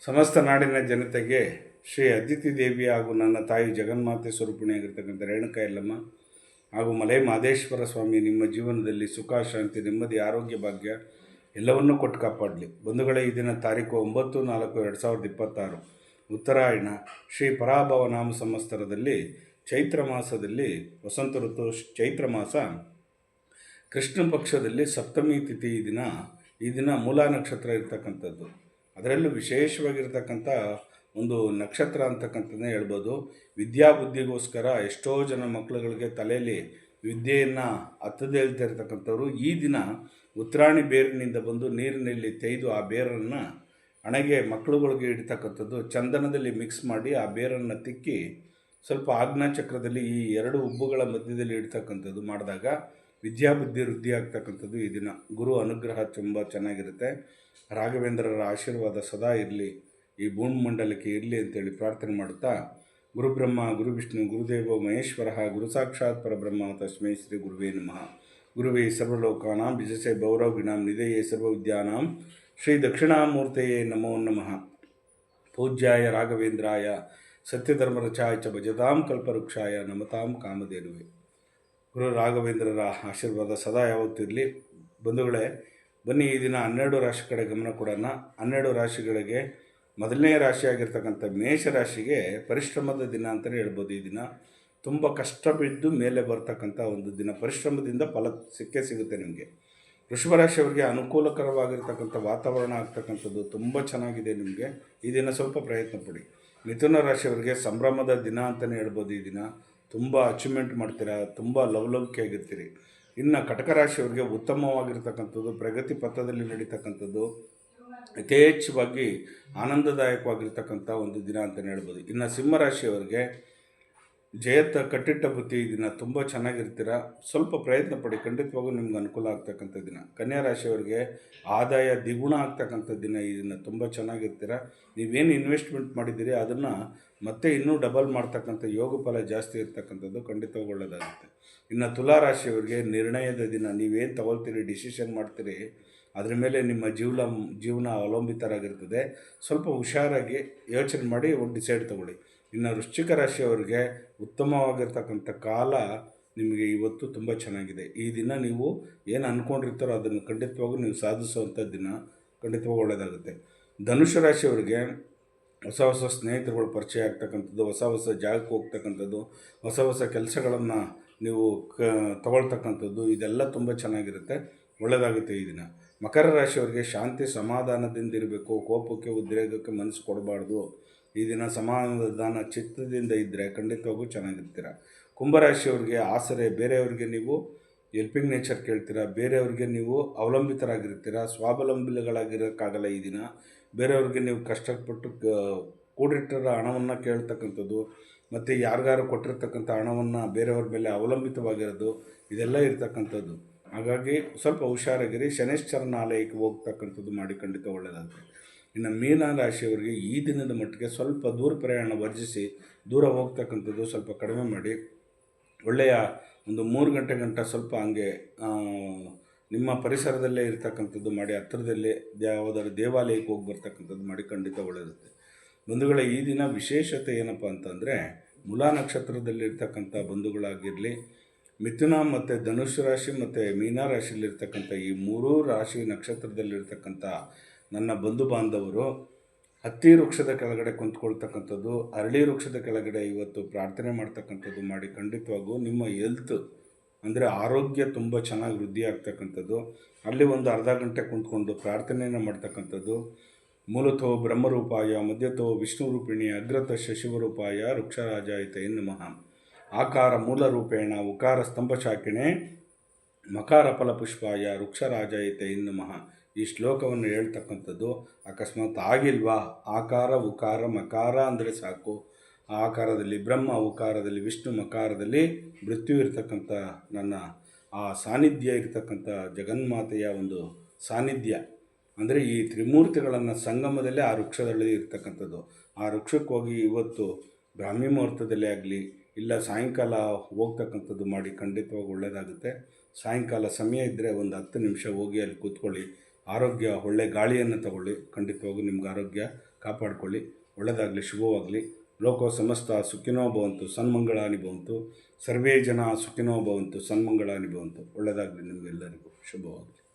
ಸಮಸ್ತ ನಾಡಿನ ಜನತೆಗೆ ಶ್ರೀ ಅದಿತಿ ದೇವಿ ಹಾಗೂ ನನ್ನ ತಾಯಿ ಜಗನ್ಮಾತೆ ಸ್ವರೂಪಿಣಿಯಾಗಿರ್ತಕ್ಕಂಥ ರೇಣುಕಾ ಯಲ್ಲಮ್ಮ ಹಾಗೂ ಮಲೈ ಮಹದೇಶ್ವರ ಸ್ವಾಮಿ ನಿಮ್ಮ ಜೀವನದಲ್ಲಿ ಸುಖ, ಶಾಂತಿ, ನೆಮ್ಮದಿ, ಆರೋಗ್ಯ, ಭಾಗ್ಯ ಎಲ್ಲವನ್ನೂ ಕೊಟ್ಟು ಕಾಪಾಡಲಿ. ಬಂಧುಗಳೇ, ಈ ದಿನ ತಾರೀಕು 9/4/2026 ಉತ್ತರಾಯಣ ಶ್ರೀ ಪರಾಭವ ನಾಮ ಸಂವತ್ಸರದಲ್ಲಿ ಚೈತ್ರ ಮಾಸದಲ್ಲಿ ವಸಂತ ಋತು ಚೈತ್ರ ಮಾಸ ಕೃಷ್ಣ ಪಕ್ಷದಲ್ಲಿ ಸಪ್ತಮಿ ತಿಥಿ ಈ ದಿನ ಮೂಲ ನಕ್ಷತ್ರ ಇರ್ತಕ್ಕಂಥದ್ದು. ಅದರಲ್ಲೂ ವಿಶೇಷವಾಗಿರ್ತಕ್ಕಂಥ ಒಂದು ನಕ್ಷತ್ರ ಅಂತಕ್ಕಂಥದ್ದೇ ಹೇಳ್ಬೋದು. ವಿದ್ಯಾಬುದ್ಧಿಗೋಸ್ಕರ ಎಷ್ಟೋ ಜನ ಮಕ್ಕಳುಗಳಿಗೆ ತಲೆಯಲ್ಲಿ ವಿದ್ಯೆಯನ್ನು ಹತ್ತದೇ ಇರ್ತಕ್ಕಂಥವ್ರು ಈ ದಿನ ಉತ್ತರಾಣಿ ಬೇರಿನಿಂದ ಬಂದು ನೀರಿನಲ್ಲಿ ತೆಗೆದು ಆ ಬೇರನ್ನು ಹಣೆಗೆ ಮಕ್ಕಳುಗಳಿಗೆ ಇಡ್ತಕ್ಕಂಥದ್ದು, ಚಂದನದಲ್ಲಿ ಮಿಕ್ಸ್ ಮಾಡಿ ಆ ಬೇರನ್ನು ತಿಕ್ಕಿ ಸ್ವಲ್ಪ ಆಜ್ಞಾ ಚಕ್ರದಲ್ಲಿ ಈ ಎರಡು ಉಬ್ಬುಗಳ ಮಧ್ಯದಲ್ಲಿ ಇಡ್ತಕ್ಕಂಥದ್ದು ಮಾಡಿದಾಗ ವಿದ್ಯಾಬುದ್ಧಿ ವೃದ್ಧಿ ಆಗ್ತಕ್ಕಂಥದ್ದು. ಈ ದಿನ ಗುರು ಅನುಗ್ರಹ ತುಂಬ ಚೆನ್ನಾಗಿರುತ್ತೆ. ರಾಘವೇಂದ್ರರ ಆಶೀರ್ವಾದ ಸದಾ ಇರಲಿ, ಈ ಭೂಮಂಡಲಕ್ಕೆ ಇರಲಿ ಅಂತೇಳಿ ಪ್ರಾರ್ಥನೆ ಮಾಡುತ್ತಾ, ಗುರುಬ್ರಹ್ಮ ಗುರು ವಿಷ್ಣು ಗುರುದೇವೋ ಮಹೇಶ್ವರ ಗುರು ಸಾಕ್ಷಾತ್ ಪರಬ್ರಹ್ಮ ತಸ್ಮೈ ಶ್ರೀ ಗುರುವೇ ನಮಃ. ಗುರುವೇ ಸರ್ವಲೋಕಾನಾಂ ಬಿಜಸೆ ಭೌರವಿನಾಂ ನಿಧಯೇ ಸರ್ವವಿದ್ಯಾನಾಂ ಶ್ರೀ ದಕ್ಷಿಣಾಮೂರ್ತಯೇ ನಮೋ ನಮಃ. ಪೂಜ್ಯಾಯ ರಾಘವೇಂದ್ರಾಯ ಸತ್ಯಧರ್ಮರಚಾಯ ಚ ಭಜತಾಂ ಕಲ್ಪವೃಕ್ಷಾಯ ನಮತಾಂ ಕಾಮಧೇನುವೆ. ಗುರು ರಾಘವೇಂದ್ರರ ಆಶೀರ್ವಾದ ಸದಾ ಯಾವತ್ತಿರಲಿ. ಬಂಧುಗಳೇ, ಬನ್ನಿ ಈ ದಿನ 12 ರಾಶಿ ಕಡೆ ಗಮನ ಕೊಡೋಣ. 12 ರಾಶಿಗಳಿಗೆ ಮೊದಲನೇ ರಾಶಿಯಾಗಿರ್ತಕ್ಕಂಥ ಮೇಷರಾಶಿಗೆ ಪರಿಶ್ರಮದ ದಿನ ಅಂತಲೇ ಹೇಳ್ಬೋದು. ಈ ದಿನ ತುಂಬ ಕಷ್ಟ ಬಿದ್ದು ಮೇಲೆ ಬರ್ತಕ್ಕಂಥ ಒಂದು ದಿನ, ಪರಿಶ್ರಮದಿಂದ ಫಲ ಸಿಗುತ್ತೆ ನಿಮಗೆ. ವೃಷಭ ರಾಶಿಯವರಿಗೆ ಅನುಕೂಲಕರವಾಗಿರ್ತಕ್ಕಂಥ ವಾತಾವರಣ ಆಗ್ತಕ್ಕಂಥದ್ದು ತುಂಬ ಚೆನ್ನಾಗಿದೆ ನಿಮಗೆ. ಈ ದಿನ ಸ್ವಲ್ಪ ಪ್ರಯತ್ನ ಪಡಿ. ಮಿಥುನ ರಾಶಿಯವರಿಗೆ ಸಂಭ್ರಮದ ದಿನ ಅಂತಲೇ ಹೇಳ್ಬೋದು. ಈ ದಿನ ತುಂಬ ಅಚೀವ್ಮೆಂಟ್ ಮಾಡ್ತೀರಾ, ತುಂಬ ಲವಲವಿಕೆಯಾಗಿರ್ತೀರಿ. ಇನ್ನು ಕಟಕ ರಾಶಿಯವರಿಗೆ ಉತ್ತಮವಾಗಿರ್ತಕ್ಕಂಥದ್ದು, ಪ್ರಗತಿ ಪಥದಲ್ಲಿ ನಡೀತಕ್ಕಂಥದ್ದು, ಯಥೇಚ್ಛವಾಗಿ ಆನಂದದಾಯಕವಾಗಿರ್ತಕ್ಕಂಥ ಒಂದು ದಿನ ಅಂತಲೇ ಹೇಳ್ಬೋದು. ಇನ್ನು ಸಿಂಹರಾಶಿಯವರಿಗೆ ಕಟ್ಟಿಟ್ಟ ಬುತ್ತಿ ಈ ದಿನ ತುಂಬ ಚೆನ್ನಾಗಿರ್ತೀರ. ಸ್ವಲ್ಪ ಪ್ರಯತ್ನ ಪಡಿ, ಖಂಡಿತವಾಗೂ ನಿಮ್ಗೆ ಅನುಕೂಲ ಆಗ್ತಕ್ಕಂಥ ದಿನ. ಕನ್ಯಾ ರಾಶಿಯವರಿಗೆ ಆದಾಯ ದ್ವಿಗುಣ ಆಗ್ತಕ್ಕಂಥ ದಿನ. ಈ ದಿನ ತುಂಬ ಚೆನ್ನಾಗಿರ್ತೀರ. ನೀವೇನು ಇನ್ವೆಸ್ಟ್ಮೆಂಟ್ ಮಾಡಿದ್ದೀರಿ ಅದನ್ನು ಮತ್ತೆ ಇನ್ನೂ ಡಬಲ್ ಮಾಡ್ತಕ್ಕಂಥ ಯೋಗ ಫಲ ಜಾಸ್ತಿ ಇರ್ತಕ್ಕಂಥದ್ದು, ಖಂಡಿತವಾಗೂ ಒಳ್ಳೆಯದಾಗುತ್ತೆ. ಇನ್ನು ತುಲಾ ರಾಶಿಯವರಿಗೆ ನಿರ್ಣಯದ ದಿನ. ನೀವೇನು ತಗೊಳ್ತೀರಿ, ಡಿಸಿಷನ್ ಮಾಡ್ತೀರಿ, ಅದರ ಮೇಲೆ ನಿಮ್ಮ ಜೀವನ ಅವಲಂಬಿತರಾಗಿರ್ತದೆ. ಸ್ವಲ್ಪ ಹುಷಾರಾಗಿ ಯೋಚನೆ ಮಾಡಿ ಒಂದು ಡಿಸೈಡ್ ತಗೊಳ್ಳಿ. ಇನ್ನು ವೃಶ್ಚಿಕ ರಾಶಿಯವರಿಗೆ ಉತ್ತಮವಾಗಿರ್ತಕ್ಕಂಥ ಕಾಲ ನಿಮಗೆ ಇವತ್ತು ತುಂಬ ಚೆನ್ನಾಗಿದೆ. ಈ ದಿನ ನೀವು ಏನು ಅಂದ್ಕೊಂಡಿರ್ತಾರೋ ಅದನ್ನು ಖಂಡಿತವಾಗೂ ನೀವು ಸಾಧಿಸುವಂಥ ದಿನ, ಖಂಡಿತವಾಗೂ ಒಳ್ಳೆಯದಾಗುತ್ತೆ. ಧನುಷು ರಾಶಿಯವರಿಗೆ ಹೊಸ ಹೊಸ ಸ್ನೇಹಿತರುಗಳು ಪರಿಚಯ ಆಗ್ತಕ್ಕಂಥದ್ದು, ಹೊಸ ಜಾಗಕ್ಕೆ ಹೋಗ್ತಕ್ಕಂಥದ್ದು, ಹೊಸ ಕೆಲಸಗಳನ್ನು ನೀವು ತಗೊಳ್ತಕ್ಕಂಥದ್ದು, ಇದೆಲ್ಲ ತುಂಬ ಚೆನ್ನಾಗಿರುತ್ತೆ, ಒಳ್ಳೆಯದಾಗುತ್ತೆ ಈ ದಿನ. ಮಕರ ರಾಶಿಯವರಿಗೆ ಶಾಂತಿ ಸಮಾಧಾನದಿಂದ ಇರಬೇಕು. ಕೋಪಕ್ಕೆ ಉದ್ರೇಕಕ್ಕೆ ಮನಸ್ಸು ಕೊಡಬಾರ್ದು. ಈ ದಿನ ಸಮಾಧಾನ ಚಿತ್ತದಿಂದ ಇದ್ದರೆ ಖಂಡಿತವಾಗೂ ಚೆನ್ನಾಗಿರ್ತೀರ. ಕುಂಭರಾಶಿಯವರಿಗೆ ಆಸರೆ, ಬೇರೆಯವರಿಗೆ ನೀವು ಹೆಲ್ಪಿಂಗ್ ನೇಚರ್ ಕೇಳ್ತೀರ, ಬೇರೆಯವ್ರಿಗೆ ನೀವು ಅವಲಂಬಿತರಾಗಿರ್ತೀರ, ಸ್ವಾವಲಂಬಿಗಳಾಗಿರೋಕ್ಕಾಗಲ್ಲ ಈ ದಿನ. ಬೇರೆಯವ್ರಿಗೆ ನೀವು ಕಷ್ಟಪಟ್ಟು ಕೂಡಿಟ್ಟರ ಹಣವನ್ನು ಕೇಳ್ತಕ್ಕಂಥದ್ದು, ಮತ್ತು ಯಾರಿಗಾರು ಕೊಟ್ಟಿರ್ತಕ್ಕಂಥ ಹಣವನ್ನು ಬೇರೆಯವ್ರ ಮೇಲೆ ಅವಲಂಬಿತವಾಗಿರೋದು, ಇದೆಲ್ಲ ಇರ್ತಕ್ಕಂಥದ್ದು. ಹಾಗಾಗಿ ಸ್ವಲ್ಪ ಹುಷಾರಾಗಿರಿ. ಶನೈಶ್ಚರನ ಆಲಯಕ್ಕೆ ಹೋಗ್ತಕ್ಕಂಥದ್ದು ಮಾಡಿ, ಖಂಡಿತ ಒಳ್ಳೆಯದಾಗುತ್ತೆ. ಇನ್ನು ಮೀನ ರಾಶಿಯವರಿಗೆ ಈ ದಿನದ ಮಟ್ಟಿಗೆ ಸ್ವಲ್ಪ ದೂರ ಪ್ರಯಾಣ ವರ್ಜಿಸಿ, ದೂರ ಹೋಗ್ತಕ್ಕಂಥದ್ದು ಸ್ವಲ್ಪ ಕಡಿಮೆ ಮಾಡಿ. ಒಳ್ಳೆಯ ಒಂದು 3 ಗಂಟೆ ಸ್ವಲ್ಪ ಹಂಗೆ ನಿಮ್ಮ ಪರಿಸರದಲ್ಲೇ ಇರ್ತಕ್ಕಂಥದ್ದು ಮಾಡಿ, ಹತ್ತಿರದಲ್ಲೇ ಯಾವುದಾದ್ರು ದೇವಾಲಯಕ್ಕೆ ಹೋಗಿ ಬರ್ತಕ್ಕಂಥದ್ದು ಮಾಡಿ, ಖಂಡಿತ ಒಳ್ಳೆಯದಿರುತ್ತೆ. ಬಂಧುಗಳೇ, ಈ ದಿನ ವಿಶೇಷತೆ ಏನಪ್ಪ ಅಂತಂದರೆ, ಮೂಲಾ ನಕ್ಷತ್ರದಲ್ಲಿರ್ತಕ್ಕಂಥ ಬಂಧುಗಳಾಗಿರಲಿ, ಮಿಥುನ ಮತ್ತು ಧನುಷ್ ರಾಶಿ ಮತ್ತು ಮೀನ ರಾಶಿಯಲ್ಲಿರ್ತಕ್ಕಂಥ ಈ 3 ರಾಶಿ ನಕ್ಷತ್ರದಲ್ಲಿರ್ತಕ್ಕಂಥ ನನ್ನ ಬಂಧು ಬಾಂಧವರು ಹತ್ತಿ ವೃಕ್ಷದ ಕೆಳಗಡೆ ಕುಂತ್ಕೊಳ್ತಕ್ಕಂಥದ್ದು, ಅರಳಿ ವೃಕ್ಷದ ಕೆಳಗಡೆ ಇವತ್ತು ಪ್ರಾರ್ಥನೆ ಮಾಡ್ತಕ್ಕಂಥದ್ದು ಮಾಡಿ, ಖಂಡಿತವಾಗೂ ನಿಮ್ಮ ಹೆಲ್ತ್ ಅಂದರೆ ಆರೋಗ್ಯ ತುಂಬ ಚೆನ್ನಾಗಿ ವೃದ್ಧಿ ಆಗ್ತಕ್ಕಂಥದ್ದು. ಅಲ್ಲಿ ಒಂದು ಅರ್ಧ ಗಂಟೆ ಕುಂತ್ಕೊಂಡು ಪ್ರಾರ್ಥನೆಯನ್ನು ಮಾಡ್ತಕ್ಕಂಥದ್ದು. ಮೂಲತೋ ಬ್ರಹ್ಮರೂಪಾಯ ಮಧ್ಯತೋ ವಿಷ್ಣು ರೂಪಿಣಿ ಅಗ್ರತ ಶಶಿವರೂಪಾಯ ವೃಕ್ಷರಾಜಾಯಿತೈ ನಮಃ. ಆಕಾರ ಮೂಲ ರೂಪೇಣ ಉಕಾರ ಸ್ತಂಭಶಾಕಿಣೆ ಮಕಾರ ಫಲಪುಷ್ಪಾಯ ವೃಕ್ಷರಾಜಾಯಿತೈ ನಮಃ. ಈ ಶ್ಲೋಕವನ್ನು ಹೇಳ್ತಕ್ಕಂಥದ್ದು. ಅಕಸ್ಮಾತ್ ಆಗಿಲ್ವಾ, ಆಕಾರ ಉಕಾರ ಮಕಾರ ಅಂದರೆ ಸಾಕು. ಆ ಆಕಾರದಲ್ಲಿ ಬ್ರಹ್ಮ, ಉಕಾರದಲ್ಲಿ ವಿಷ್ಣು, ಮಕಾರದಲ್ಲಿ ಮೃತ್ಯು ಇರತಕ್ಕಂಥ ನನ್ನ ಆ ಸಾನ್ನಿಧ್ಯ ಇರತಕ್ಕಂಥ ಜಗನ್ಮಾತೆಯ ಒಂದು ಸಾನ್ನಿಧ್ಯ ಅಂದರೆ ಈ ತ್ರಿಮೂರ್ತಿಗಳನ್ನು ಸಂಗಮದಲ್ಲೇ ಆ ವೃಕ್ಷದಲ್ಲಿ ಇರ್ತಕ್ಕಂಥದ್ದು. ಆ ವೃಕ್ಷಕ್ಕೆ ಹೋಗಿ ಇವತ್ತು ಬ್ರಾಹ್ಮಿ ಮುಹೂರ್ತದಲ್ಲೇ ಆಗಲಿ, ಇಲ್ಲ ಸಾಯಂಕಾಲ ಹೋಗ್ತಕ್ಕಂಥದ್ದು ಮಾಡಿ, ಖಂಡಿತವಾಗಿ ಒಳ್ಳೆಯದಾಗುತ್ತೆ. ಸಾಯಂಕಾಲ ಸಮಯ ಇದ್ದರೆ ಒಂದು 10 ನಿಮಿಷ ಹೋಗಿ ಅಲ್ಲಿ ಕೂತ್ಕೊಳ್ಳಿ, ಆರೋಗ್ಯ ಒಳ್ಳೆ ಗಾಳಿಯನ್ನು ತಗೊಳ್ಳಿ, ಖಂಡಿತವಾಗೂ ನಿಮ್ಗೆ ಆರೋಗ್ಯ ಕಾಪಾಡಿಕೊಳ್ಳಿ. ಒಳ್ಳೆಯದಾಗಲಿ, ಶುಭವಾಗಲಿ. ಲೋಕೋ ಸಮಸ್ತ ಸುಖಿನೋ ಭವಂತು, ಸನ್ಮಂಗಳಾನಿ ಭವಂತು. ಸರ್ವೇ ಜನ ಸುಖಿನೋ ಭವಂತು, ಸನ್ಮಂಗಳಾನಿ ಭವಂತು. ಒಳ್ಳೆಯದಾಗಲಿ ನಿಮಗೆಲ್ಲರಿಗೂ, ಶುಭವಾಗಲಿ.